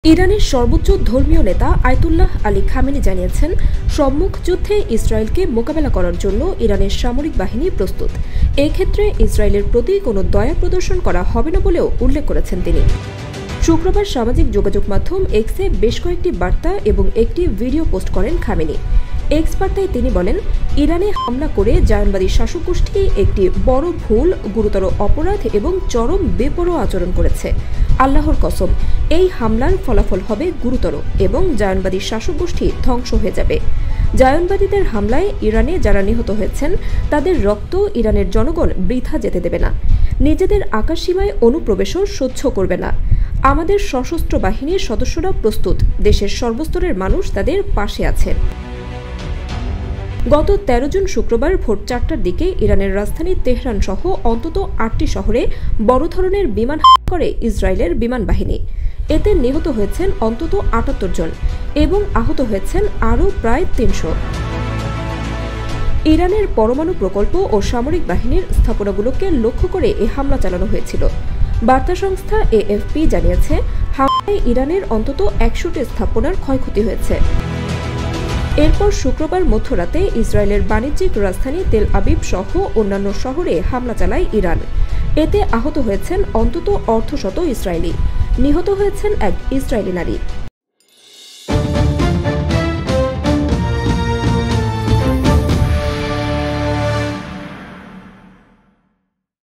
ইরানের সর্বোচ্চ ধর্মীয় নেতা আয়াতুল্লাহ আলী খামেনি জানিয়েছেন, সম্মুখ যুদ্ধে ইসরায়েলকে মোকাবেলা করার জন্য ইরানের সামরিক বাহিনী প্রস্তুত। এই ক্ষেত্রে ইসরায়েলের প্রতি কোনো দয়া প্রদর্শন করা হবে না বলেও উল্লেখ করেছেন তিনি। শুক্রবার সামাজিক যোগাযোগ মাধ্যম এক্সে বেশ কয়েকটি বার্তা এবং একটি ভিডিও পোস্ট করেন খামেনি। এক্স বার্তায় তিনি বলেন, ইরানে হামলা করে জায়নবাদী শাসক গোষ্ঠী একটি বড় ভুল, গুরুতর অপরাধ এবং চরম বেপরোয়া আচরণ করেছে। আল্লাহর কসম, এই হামলার ফলাফল হবে গুরুতর এবং জায়নবাদী শাসক গোষ্ঠী ধ্বংস হয়ে যাবে। জায়নবাদীদের হামলায় ইরানে যারা নিহত হয়েছেন তাদের রক্ত ইরানের জনগণ বৃথা যেতে দেবে না। নিজেদের আকাশসীমায় অনুপ্রবেশও সহ্য করবে না। আমাদের সশস্ত্র বাহিনীর সদস্যরা প্রস্তুত, দেশের সর্বস্তরের মানুষ তাদের পাশে আছেন। গত ১৩ জুন শুক্রবার ভোর ৪টার দিকে ইরানের রাজধানী তেহরান সহ অন্তত ৮টি শহরে বড় ধরনের বিমান হামলা করে ইসরায়েলের বিমান বাহিনী। এতে নিহত হয়েছেন অন্তত ৭৮ জন এবং আহত হয়েছেন আরও প্রায় ৩০০। ইরানের পরমাণু প্রকল্প ও সামরিক বাহিনীর স্থাপনাগুলোকে লক্ষ্য করে এ হামলা চালানো হয়েছিল। বার্তা সংস্থা এএফপি জানিয়েছে, হামলায় ইরানের অন্তত ১০০টি স্থাপনার ক্ষয়ক্ষতি হয়েছে। এরপর শুক্রবার মধ্যরাতে ইসরায়েলের বাণিজ্যিক রাজধানী তেল আবিব সহ অন্যান্য শহরে হামলা চালায় ইরান। এতে আহত হয়েছেন অন্তত অর্ধশত ইসরায়েলি, নিহত হয়েছেন এক ইসরায়েলি নারী।